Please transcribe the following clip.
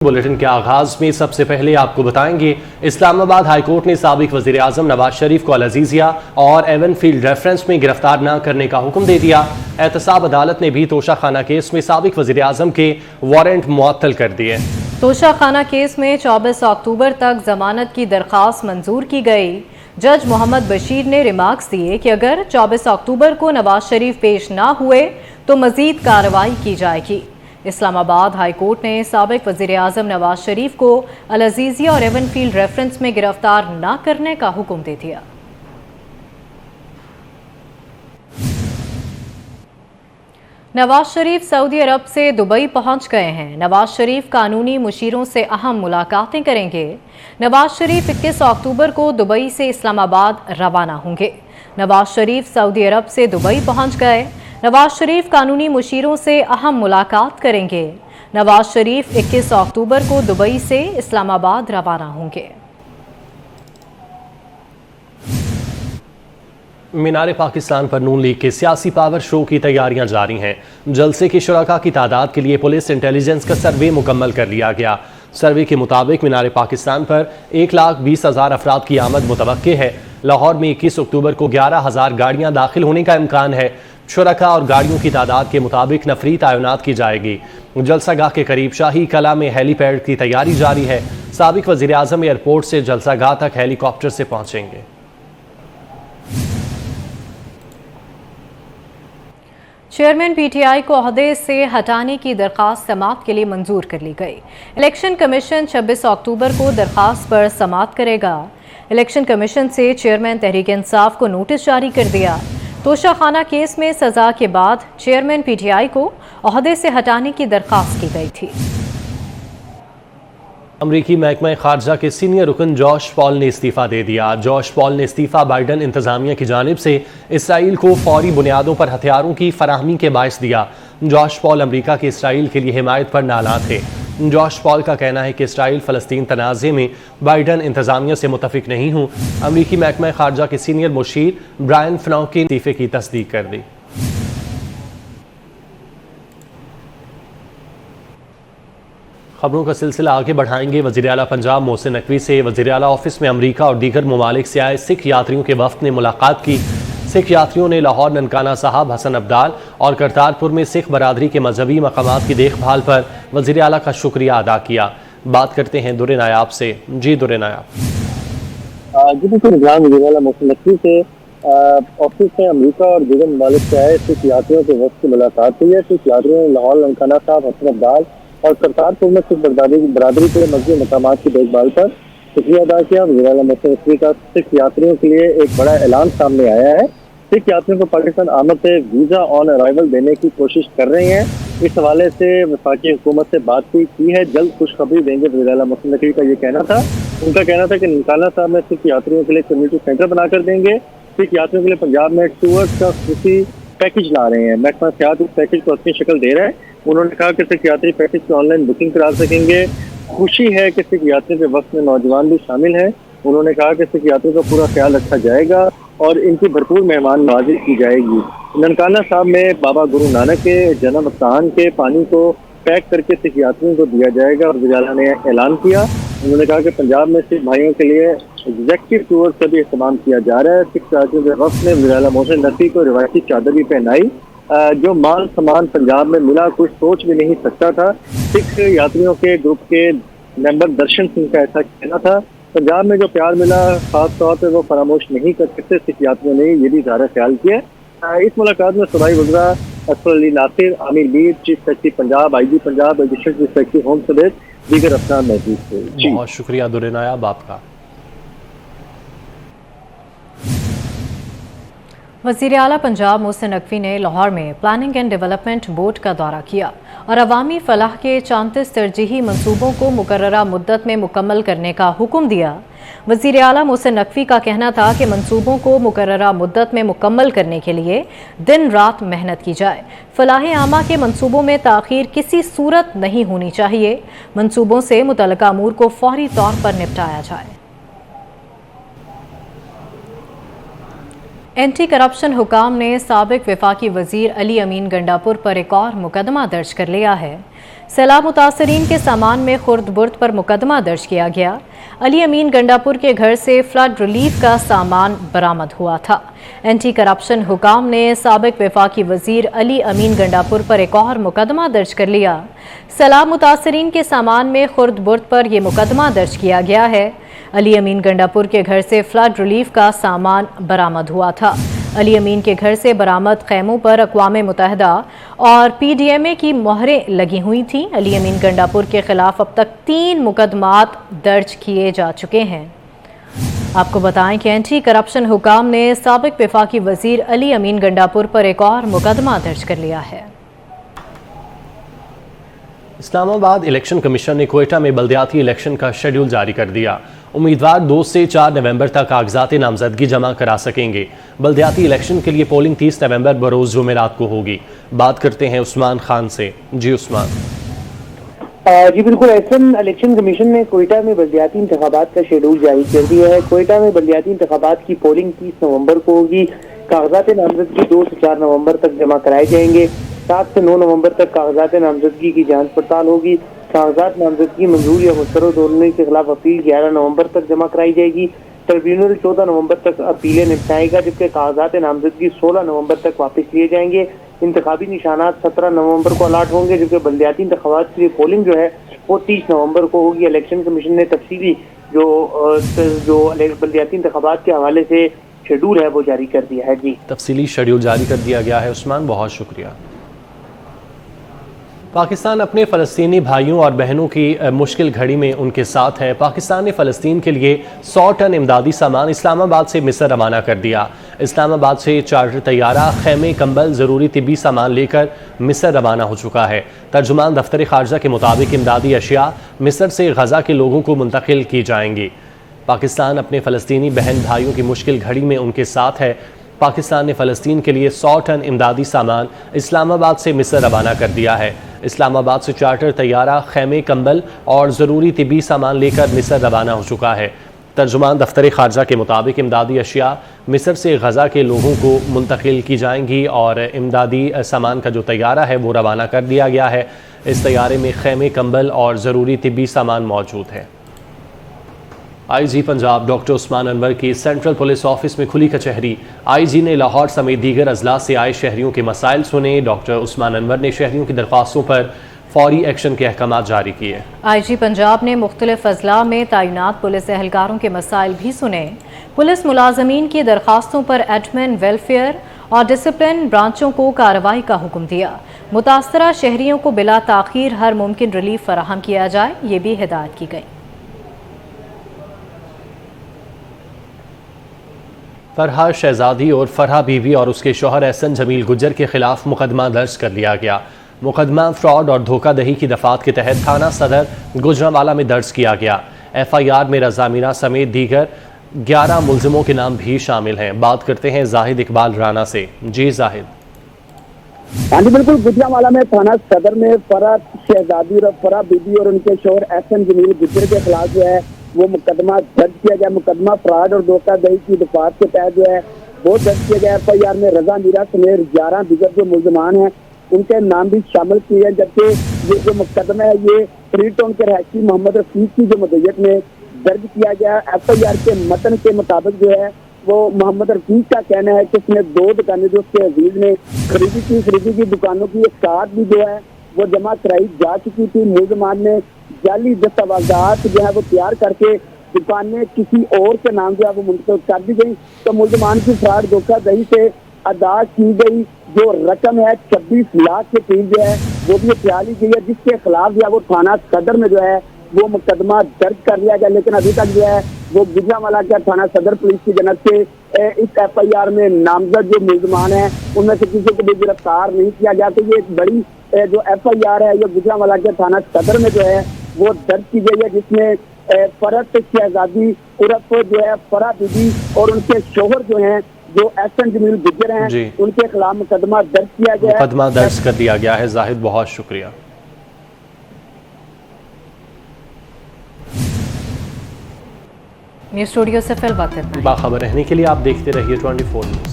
Bulletin के आगाज में सबसे पहले आपको बताएंगे, इस्लामाबाद हाईकोर्ट ने साबिक वजीर आजम नवाज शरीफ को अल-अजीजिया और एवनफील्ड रेफरेंस में गिरफ्तार न करने का हुक्म दे दिया। एहतसाब अदालत ने भी तोशाखाना केस में साबिक वजीर आजम के वारंट मुअत्तल कर दिए। तोशाखाना केस में 24 अक्टूबर तक जमानत की दरख्वास्त मंजूर की गई। जज मोहम्मद बशीर ने रिमार्क्स दिए कि अगर 24 अक्टूबर को नवाज शरीफ पेश न हुए तो मजीद कार्रवाई की जाएगी। इस्लामाबाद हाई कोर्ट ने साबिक वजीर आजम नवाज शरीफ को अल-अजीजिया और एवनफील्ड रेफरेंस में गिरफ्तार न करने का हुक्म दे दिया। नवाज शरीफ सऊदी अरब से दुबई पहुंच गए हैं। नवाज शरीफ कानूनी मुशीरों से अहम मुलाकातें करेंगे। नवाज शरीफ 21 अक्टूबर को दुबई से इस्लामाबाद रवाना होंगे। नवाज शरीफ सऊदी अरब से दुबई पहुंच गए। नवाज शरीफ कानूनी मुशीरों से अहम मुलाकात करेंगे। नवाज शरीफ 21 अक्टूबर को दुबई से इस्लामाबाद रवाना होंगे। मीनार पाकिस्तान पर नून लीग के सियासी पावर शो की तैयारियां जारी हैं। जलसे के शुरका की तादाद के लिए पुलिस इंटेलिजेंस का सर्वे मुकम्मल कर लिया गया। सर्वे के मुताबिक मीनार पाकिस्तान पर 1,20,000 अफराद की आमद मुतवक्के है। लाहौर में 21 अक्टूबर को 11,000 गाड़ियां दाखिल होने का इम्कान है। शुरका और गाड़ियों की तादाद के मुताबिक नफरी तैनात की जाएगी। जलसागाह के करीब शाही कला में हेलीपैड की तैयारी जारी है। साबिक वजीर आजम एयरपोर्ट से जलसागाह तक हेलीकॉप्टर से पहुंचेंगे। चेयरमैन पीटीआई को ओहदे से हटाने की दरखास्त समाअत के लिए मंजूर कर ली गई। इलेक्शन कमीशन 26 अक्टूबर को दरखास्त पर समाअत करेगा। इलेक्शन कमीशन से चेयरमैन तहरीक इंसाफ को नोटिस जारी कर दिया। तोशाखाना केस में सजा के बाद चेयरमैन पीटीआई को ओहदे से हटाने की दरखास्त की गई थी। अमरीकी महकमा खारजा के सीनियर रुकन जॉश पॉल ने इस्तीफा दे दिया। जॉश पॉल ने इस्तीफा बाइडन इंतजामिया की जानिब से इसराइल को फौरी बुनियादों पर हथियारों की फराहमी के बायस दिया। जॉश पॉल अमरीका की इसराइल के लिए हिमायत पर नाला थे। जॉश पॉल का कहना है कि इसराइल फ़लस्तीन तनाज़े में बाइडन इंतजामिया से मुतफिक नहीं हूँ। अमरीकी महकमा खारजा के सीनियर मुशीर ब्रायन फनॉक के इस्तीफे की तस्दीक कर दी। खबरों का सिलसिला आगे बढ़ाएंगे। वज़ीर आला पंजाब मोहसिन नकवी से वज़ीर आला ऑफिस में अमरीका और दीगर ममालिक से आए सिख यात्रियों के वफ़द ने मुलाकात की। सिख यात्रियों ने लाहौर ननकाना साहब, हसन अब्दाल और करतारपुर में सिख बरादरी के मजहबी मकामात की देखभाल पर वज़ीर आला का शुक्रिया अदा किया। बात करते हैं दुरे नायाब से। जी दुरे नायाब। जी बिल्कुल, वज़ीर आला मोहसिन नकवी से ऑफिस में अमरीका और दीगर ममालिक से आए सिख यात्रियों के वफ़द की मुलाकात हुई है। सिख यात्रियों ने लाहौर ननकाना साहब, हसन अब्दाल और करतारपुर में सिख बरादरी के मजहबी मकामात की देखभाल पर शुक्रिया अदा किया। वज़ीर आला मोहसिन नकवी का सिख यात्रियों के लिए एक बड़ा ऐलान सामने आया है। सिख यात्रियों को पाकिस्तान आमद से वीज़ा ऑन अराइवल देने की कोशिश कर रहे हैं। इस हवाले से वफाकी हुकूमत से बातचीत की है, जल्द खुशखबरी देंगे। वज़ीर आला मोहसिन नकवी का ये कहना था। उनका कहना था कि ननकाना साहब में सिख यात्रियों के लिए कम्युनिटी सेंटर बनाकर देंगे। सिख यात्रियों के लिए पंजाब में टूर्स का खुशी पैकेज ला रहे हैं। महकमा सियाहत इस पैकेज को अपनी शक्ल दे रहा है। उन्होंने कहा कि सिख यात्री पैकेज की ऑनलाइन बुकिंग करा सकेंगे। खुशी है कि सिख यात्रियों के वक्त में नौजवान भी शामिल हैं। उन्होंने कहा कि सिख यात्रियों का पूरा ख्याल रखा जाएगा और इनकी भरपूर मेहमान नवाजी की जाएगी। ननकाना साहब में बाबा गुरु नानक के जन्म स्थान के पानी को पैक करके सिख यात्रियों को दिया जाएगा। और वज़ीर आला ने ऐलान किया। उन्होंने कहा कि पंजाब में सिख भाइयों के लिए एग्जेक्टिव टूर का भी इस्तेमाल किया जा रहा है। सिख यात्रियों के वक्त में वज़ीर आला मोहसिन नकवी को रिवायती चादर भी पहनाई। जो मान सम्मान पंजाब में मिला कुछ सोच भी नहीं सकता था। सिख यात्रियों के ग्रुप के मेंबर दर्शन सिंह का ऐसा कहना था। पंजाब में जो प्यार मिला खास तौर पे वो फरामोश नहीं कर सकते। सिख यात्रियों ने ये भी ज़ाहिर ख्याल किया। इस मुलाकात में सूबाई वज़रा Asfar Ali Nasir, Amir Mir, chief secretary Punjab, IG Punjab, additional chief secretary home समेत दीगर अफसरान मौजूद थे। बहुत शुक्रिया दुरे नायाब आपका। वज़ीर आला पंजाब मोहसिन नकवी ने लाहौर में प्लानिंग एंड डेवलपमेंट बोर्ड का दौरा किया और अवामी फलाह के 34 तरजीही मंसूबों को मुकर्ररा मुद्दत में मुकम्मल करने का हुक्म दिया। वज़ीर आला मोहसिन नकवी का कहना था कि मंसूबों को मुकर्ररा मुद्दत में मुकम्मल करने के लिए दिन रात मेहनत की जाए। फलाह आमा के मंसूबों में ताख़ीर किसी सूरत नहीं होनी चाहिए। मंसूबों से मुतल्लिका अमूर को फौरी तौर पर निपटाया जाए। एंटी करप्शन हुकाम ने साबिक वफाकी वजीर अली अमीन गंडापुर पर एक और मुकदमा दर्ज कर लिया है। सैलाब मुतासरीन के सामान में खुर्द बुर्द पर मुकदमा दर्ज किया गया। अली अमीन गंडापुर के घर से फ्लड रिलीफ का सामान बरामद हुआ था। एंटी करप्शन हुकाम ने साबिक वफाकी वजीर अली अमीन गंडापुर पर एक और मुकदमा दर्ज कर लिया। सैलाब मुतासरीन के सामान में खुर्द बुर्द पर यह मुकदमा दर्ज किया गया है। अली अमीन गंडापुर के घर से फ्लड रिलीफ का सामान बरामद हुआ था। अली अमीन के घर से बरामद खैमों पर अक़वाम मुत्तहिदा और PDMA की मोहरें लगी हुई थीं। अली अमीन गंडापुर के खिलाफ अब तक 3 मुकदमात दर्ज किए जा चुके हैं। आपको बताएं कि एंटी करप्शन हुकाम ने साबिक वफाकी वजीर अली अमीन गंडापुर पर एक और मुकदमा दर्ज कर लिया है। इस्लामाबाद इलेक्शन कमीशन ने कोयटा में बल्दियाती इलेक्शन का शेड्यूल जारी कर दिया। उम्मीदवार 2 से 4 नवंबर तक कागजात नामजदगी जमा करा सकेंगे। बल्दियाती इलेक्शन के लिए पोलिंग 30 नवंबर बरोज़ जुमेरात को होगी। बात करते हैं उस्मान खान से। जी उस्मान। जी बिल्कुल, इलेक्शन कमीशन ने कोयटा में बल्दियाती इंतखाबात का शेड्यूल जारी कर दिया है। कोयटा में बल्दियाती इंतखाबात की पोलिंग 30 नवंबर को होगी। कागजात नामजदगी 2 से 4 नवंबर तक जमा कराए जाएंगे। 7 से 9 नवंबर तक कागजात नामजदगी की जांच पड़ताल होगी। कागजात नामजदगी मंजूर या मुस्तरद होने के खिलाफ अपील 11 नवंबर तक जमा कराई जाएगी। ट्रिब्यूनल 14 नवंबर तक अपीलें निपटाएगा, जबकि कागजात नामजदगी 16 नवंबर तक वापस लिए जाएंगे। इंतखाबी निशानात 17 नवंबर को अलाट होंगे, जबकि बल्दियाती इंतखाबात के लिए पोलिंग जो है वो 30 नवंबर को होगी। इलेक्शन कमीशन ने तफसीली जो बल्दियाती इंतखाबात के हवाले से शेड्यूल है वो जारी कर दिया है। जी, तफसीली शेड्यूल जारी कर दिया गया है। उस्मान, बहुत शुक्रिया। पाकिस्तान अपने फ़लस्तीनी भाइयों और बहनों की मुश्किल घड़ी में उनके साथ है। पाकिस्तान ने फ़लस्तीन के लिए 100 टन इमदादी सामान इस्लामाबाद से मिस्र रवाना कर दिया। इस्लामाबाद से चार्टर तैयारा खैमे, कंबल, ज़रूरी तिब्बी सामान लेकर मिस्र रवाना हो चुका है। तर्जुमान दफ्तर ख़ारजा के मुताबिक इमदादी अशिया मिस्र से गज़ा के लोगों को मुंतकिल की जाएंगी। पाकिस्तान अपने फ़लस्तीनी बहन भाइयों की मुश्किल घड़ी में उनके साथ है। पाकिस्तान ने फ़लस्तीन के लिए 100 टन इमदादी सामान इस्लामाबाद से मिस्र रवाना कर दिया है। इस्लामाबाद से चार्टर तैयारा खैमे, कंबल और ज़रूरी तिब्बी सामान लेकर मिस्र रवाना हो चुका है। तर्जुमान दफ्तर ख़ारजा के मुताबिक इमदादी अशिया मिस्र से गज़ा के लोगों को मुंतकिल की जाएंगी और इमदादी सामान का जो तैयारा है वो रवाना कर दिया गया है। इस तैयारे में खैमे, कंबल और ज़रूरी तिब्बी सामान मौजूद है। IG पंजाब डॉक्टर उस्मान अनवर की सेंट्रल पुलिस ऑफिस में खुली कचहरी। IG ने लाहौर समेत दीगर अजला से आए शहरियों के मसाइल सुने। डॉक्टर उस्मान अनवर ने शहरियों की दरख्वास्तों पर फौरी एक्शन के अहकाम जारी किए। IG पंजाब ने मुख्तलिफ अजला में तैनात पुलिस एहलकारों के मसाइल भी सुने। पुलिस मुलाजमीन की दरख्वास्तों पर एडमिन, वेलफेयर और डिसिप्लिन ब्रांचों को कार्रवाई का हुक्म दिया। मुतासरा शहरियों को बिला ताखीर हर मुमकिन रिलीफ फराहम किया जाए, ये भी हिदायत की गई। फरहा शहजादी और फरहा बीवी और उसके शौहर एहसन जमील गुज्जर के खिलाफ मुकदमा दर्ज कर लिया गया। मुकदमा फ्रॉड और धोखाधही की दफात के तहत थाना सदर गुजरांवाला में दर्ज किया गया। FIR में रज़ा मीना समेत दीगर 11 मुलजिमों के नाम भी शामिल हैं। बात करते हैं जाहिद इकबाल राना से। जी जाहिद। हाँ जी बिल्कुल, गुजरांवाला में थाना सदर में फरहा शहजादी और फरहा बीबी और उनके शौहर एहसन जमील गुज्जर के खिलाफ जो है वो मुकदमा दर्ज किया गया। मुकदमा फ्रॉड और धोखाधही की दफात के तहत जो है वो दर्ज किया गया। FIR में रज़ा मीरा समेत 11 दीगर जो मुलजमान हैं उनके नाम भी शामिल किए हैं, जबकि ये जो मुकदमा है ये फ्री टाउन के रहशी मोहम्मद रफीक की जो मदयत में दर्ज किया गया। FIR के मतन के मुताबिक जो है वो मोहम्मद रफीक का कहना है कि उसने 2 दुकानें जो उसके अजीज ने खरीदी की दुकानों की एक कार्ड भी जो है वो जमा कराई जा चुकी थी। मुलजमान ने जाली दस्तावेजात जो है वो तैयार करके दुकानें किसी और के नाम जो है वो मुंतकिल कर दी गई। तो मुलजमान की फ्रॉड धोखाधड़ी से अदा की गई जो रकम है 26 लाख के करीब जो है वो भी तैयार ली गई है, जिसके खिलाफ जो है वो थाना सदर में जो है वो मुकदमा दर्ज कर लिया गया। लेकिन अभी तक जो है वो गुजरांवाला के थाना सदर पुलिस की जनक से इस FIR में नामजद जो मुलजमान है उनमें से किसी को भी गिरफ्तार नहीं किया गया। तो ये एक बड़ी जो FIR है ये गुजरांवाला के थाना सदर में जो है वो दर्ज की गई है, जिसमें फरहत शहजादी उर्फ जो है फरहा बीबी और उनके शौहर जो हैं जो एहसन जमील गुज्जर हैं उनके खिलाफ मुकदमा दर्ज किया गया है। मुकदमा दर्ज कर दिया गया है। जाहिद, बहुत शुक्रिया। न्यूज़ स्टूडियो से फिल वक्त इतना ही। बाखबर रहने के लिए आप देखते रहिए 24 न्यूज़।